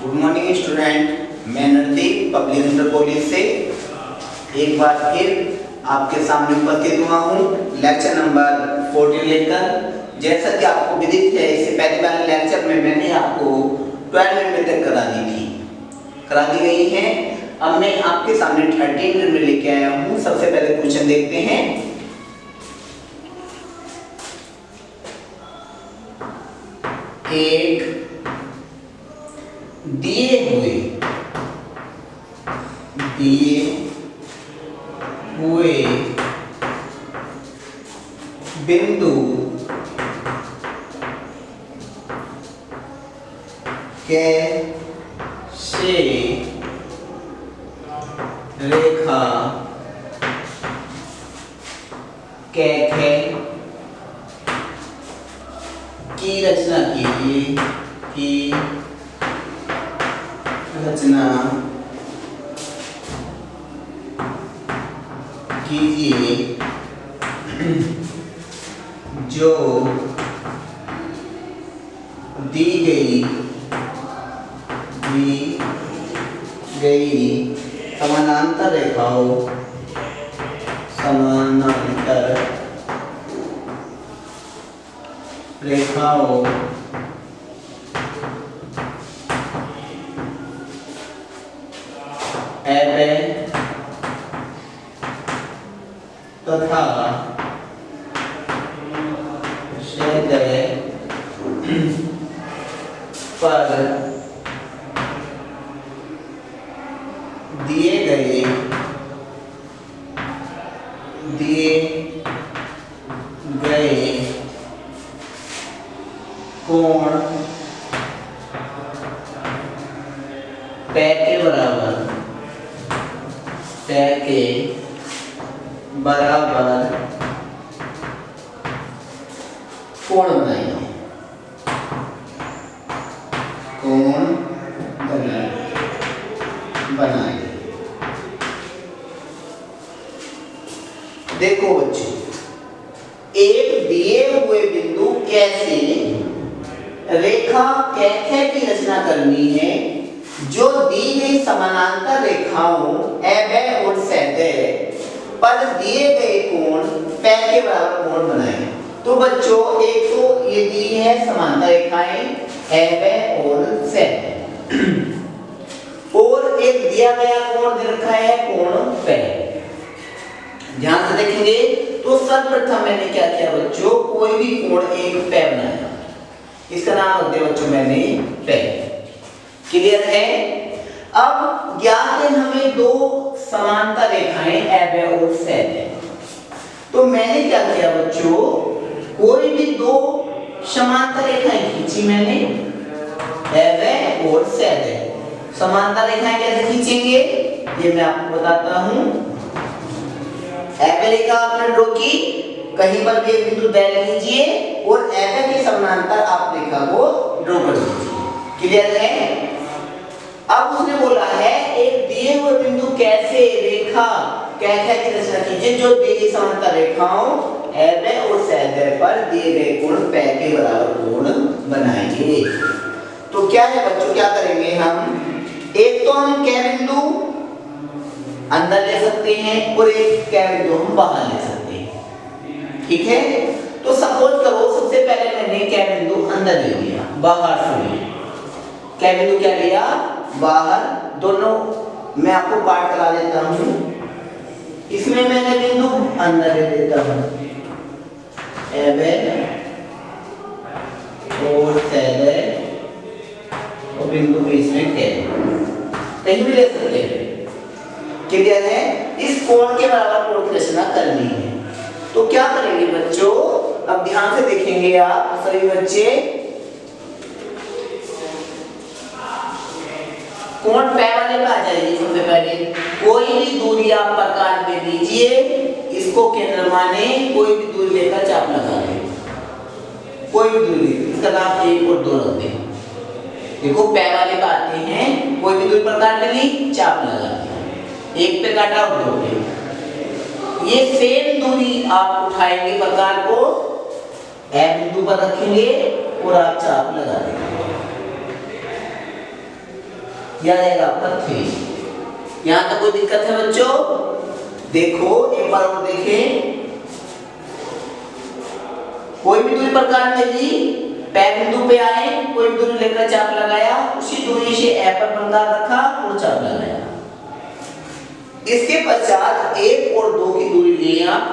Good morning student, मैं Nardeep public inter college से एक बार फिर आपके सामने उपस्थित हुआ हूँ लेक्चर नंबर 14 लेकर। जैसा कि आपको विदित है, इससे पहले वाले लेक्चर में मैंने आपको 12 मेथड करा दी गई है। अब मैं आपके सामने 13 में लेके आया हूँ। सबसे पहले क्वेश्चन देखते हैं। एक दिए हुए बिंदु कैसे रेखा कैखे की रचना कीजिए जो दी गई समानांतर रेखाओं तथा क्षैतिज पर दिए गए कोण के बराबर कोण बनाए। देखो बच्चों, एक दिए हुए बिंदु कैसे रेखा कैखे की रचना करनी है जो दी गई समानांतर रेखाओं AB और क्षैतिज पर दिए गए कोण P के बराबर कोण बनाए। तो बच्चों, एक तो ये दी है समांतर रेखाएं AB और क्षैतिज, और एक दिया गया कोण दे रखा है कोण P। ध्यान से देखेंगे तो सर्वप्रथम मैंने क्या किया बच्चों, कोई भी कोण एक P बनाया। इसका नाम रख दिया बच्चों मैंने P। क्लियर है? अब ज्ञात है हमें दो समांतर रेखाएं AB और क्षैतिज। तो मैंने क्या किया बच्चों, कोई भी दो समांतर रेखाएं खींची मैंने AB और क्षैतिज। समांतर रेखाएं कैसे खींचेंगे ये मैं आपको बताता हूं। AB रेखा आपने ड्रॉ की, कहीं पर भी एक बिंदु ले लीजिए और AB के समानांतर आप रेखा को ड्रॉ कर दीजिए। क्लियर है? अब उसने बोला है एक दिए हुए बिंदु कैसे रेखा कैखे की रचना कीजिए जो दी गई समांतर रेखाओं AB और क्षैतिज पर दिए गए कोण P के बराबर कोण बनाएंगे। तो क्या है बच्चों, क्या करेंगे हम, एक तो हम K बिंदु अंदर ले सकते हैं और एक K बिंदु हम बाहर ले सकते हैं। ठीक है? तो सपोज करो सबसे पहले मैंने K बिंदु अंदर ले लिया, बाहर से लिया। K बिंदु क्या लिया, बाहर। दोनों मैं आपको पार्ट करा देता हूं। इसमें मैंने बिंदु अंदर ले लेता हूं AB और क्षैतिज और बिंदु बीच में K, कहीं भी ले सकते हैं। क्लियर है? इस कोण के बराबर कोण की रचना करनी है। तो क्या करेंगे बच्चों, अब ध्यान से देखेंगे आप सभी बच्चे। कोण P वाले पे आ जाइए। सबसे पहले कोई भी दूरी आप प्रकार में लीजिए, इसको केंद्र माने, कोई भी दूरी लेकर चाप लगा लें। कोई भी दूरी, इसका नाम 1 और 2 रख दें। देखो P वाले पे आते हैं, कोई भी दूरी प्रकार में ली, चाप लगा दिया, 1 पे काटा और 2 पे। ये सेम दूरी आप उठाएंगे प्रकार को, ए बिंदु पर रखेंगे और आप चाप लगा देंगे। ये आ जाएगा आपका 3। यहाँ तक कोई दिक्कत है बच्चों? देखो एक बार और देखें, कोई भी दूरी प्रकार में ली, पहले बिंदु पे आए, कोई भी दूरी लेकर चाप लगाया, उसी दूरी से ए पर प्रकार रखा और चाप लगाया। इसके पश्चात 1 और 2 की दूरी लिए आप,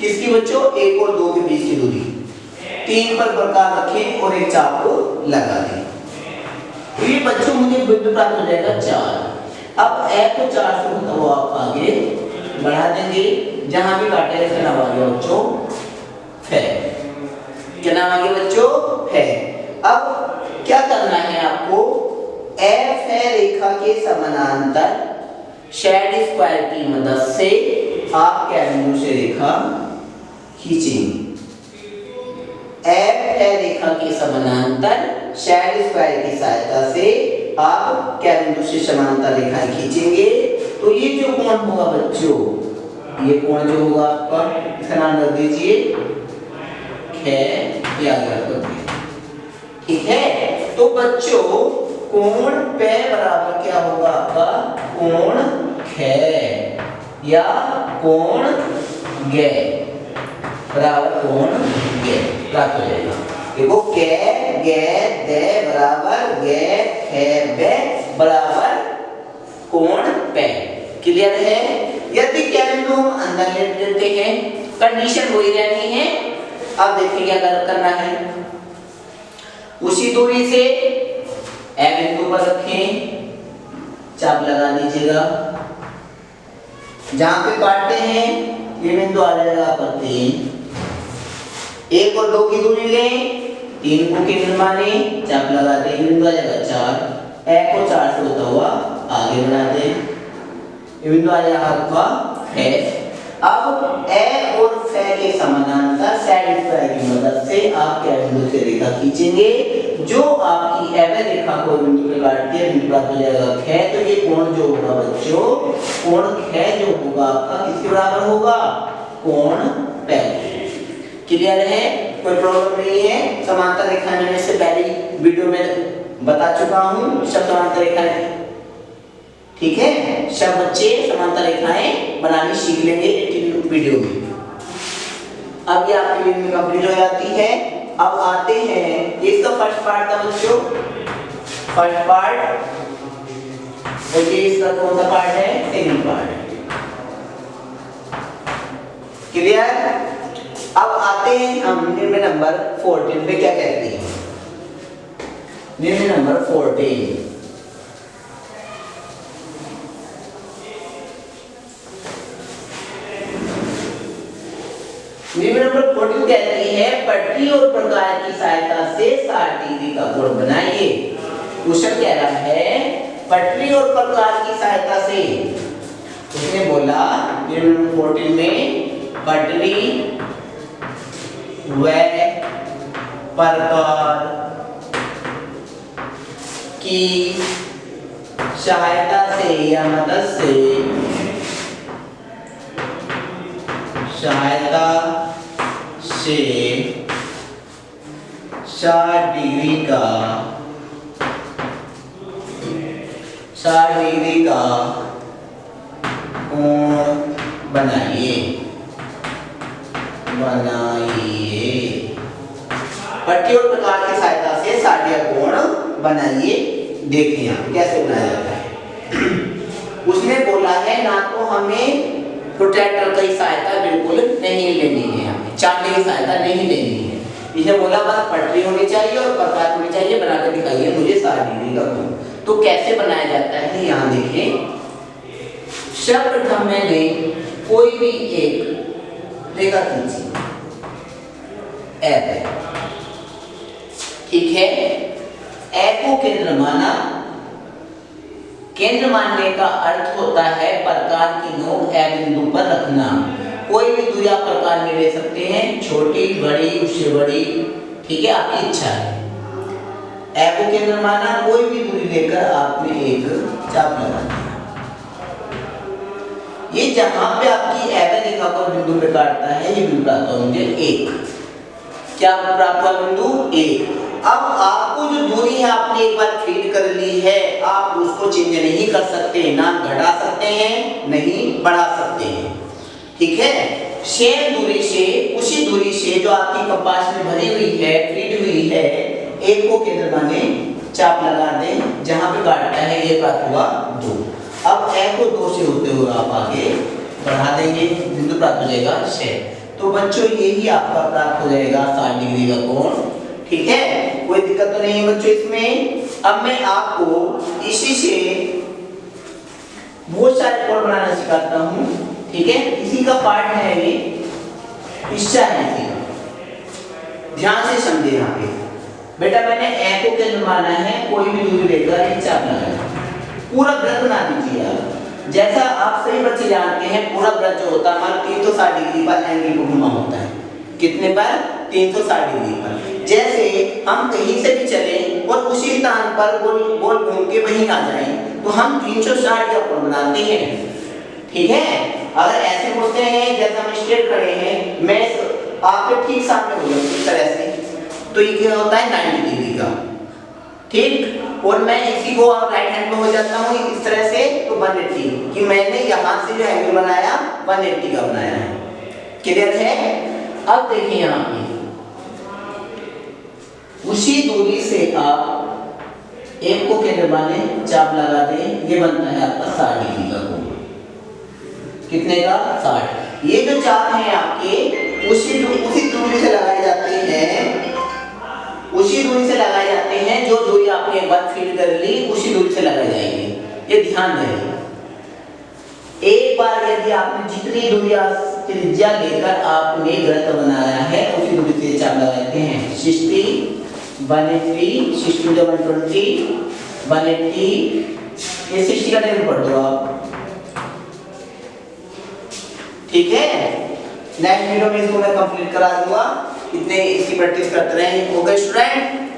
किसकी बच्चों? 1 और 2 के बीच की दूरी, 3 पर प्रकार रखें और एक चाप को लगा दें। तो ये बच्चों मुझे बिंदु प्राप्त हो जाएगा 4। अब ए को 4 से तो आप आगे बढ़ा देंगे, जहां भी काटे इसका नाम आ गया बच्चों है। क्या नाम आ गया बच्चों? है। अब क्या करना है आपको? एफ है रेखा के समानांतर शेड स्क्वायर की मदद से आप क्या बिंदु से रेखा खींचेंगे। एफ है रेखा के समानांतर शेड स्क्वायर की सहायता से आप क्या बिंदु से समानांतर रेखाएं खींचेंगे। तो ये जो कोण होगा बच्चों, ये कोण जो होगा आपका, इसका नाम रख दीजिए या ठीक है। तो बच्चों कोण पे बराबर क्या होगा आपका? कोण ख या कोण ग बराबर कोण ग प्राप्त हो जाएगा। देखो क ग द बराबर ग ख ब बराबर कोण पे। क्लियर है? यदि क्या बिंदु हम अंदर ले लेते हैं, कंडीशन वही रहनी है। अब देखिए क्या करना है, उसी दूरी से ए बिंदु पर रखें, चाप लगा दीजिएगा, जहां पे काटते हैं ये बिंदु आ जाएगा आपका 3। 1 और 2 की दूरी लें, 3 को केंद्र माने, चाप लगा दें, ये बिंदु आ जाएगा 4। ए को 4 से होता हुआ आगे बढ़ा दें, ये बिंदु आ जाएगा आपका F। अब ए और फ के समानांतर साइड स्क्वायर की मदद से आप क्या बिंदु से रेखा खींचेंगे, जो आपकी एवं रेखा को बिंदु पे काटती है, बिंदु प्राप्त हो जाएगा ख। तो ये कोण जो होगा बच्चों, कोण ख जो होगा आपका किसके बराबर होगा? कोण पे। क्लियर है? कोई प्रॉब्लम नहीं है। समांतर रेखा मैंने इससे पहले वीडियो में बता चुका हूँ, सब समांतर रेखाएं, ठीक है। सब बच्चे समांतर रेखाएं बनानी सीख लेंगे वीडियो में। अब ये आपकी वीडियो कंप्लीट हो जाती है। अब आते हैं, इसका फर्स्ट पार्ट था बच्चों, फर्स्ट पार्ट, और ये इसका कौन सा पार्ट है? Second part. क्लियर? अब आते हैं हम निर्णय नंबर 14 पे। क्या कहते हैं निर्णय नंबर 14? निर्णय नंबर 14 कहती है पटरी और प्रकार की सहायता से 60 डिग्री का कोण बनाइए। क्वेश्चन कह रहा है पटरी और प्रकार की सहायता से। उसने बोला निर्णय नंबर 14 में पटरी व प्रकार की सहायता से या मदद से, सहायता से 60 डिग्री का 60 डिग्री का कोण बनाइए। पट्टी और प्रकार की सहायता से 60 डिग्री का कोण बनाइए। देखिए यहाँ कैसे बनाया जाता है। उसने बोला है ना तो हमें प्रोट्रैक्टर की सहायता बिल्कुल नहीं लेनी है, हमें चांदी की सहायता नहीं लेनी है। इसने बोला बस पटरी होनी चाहिए और प्रकार होनी चाहिए, बनाकर दिखाइए मुझे 60 डिग्री का कोण। तो कैसे बनाया जाता है यहाँ देखें। सर्वप्रथम मैंने कोई भी एक रेखा खींची F, ठीक है। F को केंद्र माना। केंद्र मानने का अर्थ होता है प्रकार की नोक ए बिंदु पर रखना। कोई भी दूरी आप प्रकार में ले सकते हैं, छोटी बड़ी उससे बड़ी, ठीक है, आपकी इच्छा है। ए को केंद्र माना, कोई भी दूरी लेकर आपने एक चाप लगा दिया। ये जहां पे आपकी एवं रेखा को बिंदु पे काटता है, ये बिंदु प्राप्त होंगे 1। क्या प्राप्त हुआ? बिंदु 1। अब आपको आपको जो दूरी है आपने एक बार फीड कर ली है, आप उसको चेंज नहीं कर सकते, ना घटा सकते हैं नहीं बढ़ा सकते हैं, ठीक है। सेम दूरी से, उसी दूरी से जो आपकी कपास में भरी हुई है, फीड हुई है, एक को केंद्र माने चाप लगा दें, जहां पे काटता है ये प्राप्त हुआ 2। अब एक को 2 से होते हुए आप आगे बढ़ा देंगे, बिंदु प्राप्त हो जाएगा 6। तो बच्चों यही आपका प्राप्त हो जाएगा 60 डिग्री का कोण, ठीक है। कोई दिक्कत तो नहीं है बच्चों इसमें। अब मैं आपको इसी से बहुत सारे कोण बनाना सिखाता हूँ, ठीक है। इसी का पार्ट है ये, हिस्सा है इसी का, ध्यान से समझे। यहाँ पे बेटा मैंने ए को केंद्र माना है, कोई भी दूरी लेकर एक चाप लगाना, पूरा वृत्त बना दीजिए आप। जैसा आप सभी बच्चे जानते हैं, पूरा वृत्त जो होता है हमारा 360 डिग्री पर एंगल को घुमा होता है। कितने पर? 360 डिग्री पर। जैसे हम कहीं से भी चलें और उसी स्थान पर गोल गोल घूम के वहीं आ जाएं, तो हम 360 का कोण बनाते हैं, ठीक है। अगर ऐसे बोलते हैं जैसे हम स्ट्रेट खड़े हैं, मैं आपके ठीक सामने हो जाऊं इस तरह से, तो ये क्या होता है 90 डिग्री का, ठीक। और मैं इसी को राइट हैंड में हो जाता हूँ इस तरह से, तो 180, कि मैंने यहाँ से जो एंगल बनाया 180 का बनाया है। क्लियर है? अब देखिए यहाँ पे उसी दूरी से आप एक को केंद्र माने चाप लगा दें, ये बनता है आपका 60 डिग्री का कोण। कितने का? 60। ये जो चाप है आपके उसी दूरी से लगाए जाते हैं, उसी दूरी से लगाए जाते हैं जो दूरी आपने एक बार फीड कर ली, उसी दूरी से लगाए जाएंगे। ये ध्यान रहे। एक बार यदि आपने जितनी दूरी त्रिज्या लेकर आपने वृत्त बनाया है, उसी दूरी से चाप लगाते हैं। 60 180 60 जब 120 180, ये 60 का टेबल पढ़ दो आप, ठीक है। नेक्स्ट वीडियो में इसको मैं कंप्लीट करा दूंगा, इतने इसकी प्रैक्टिस करते रहें। Okay student.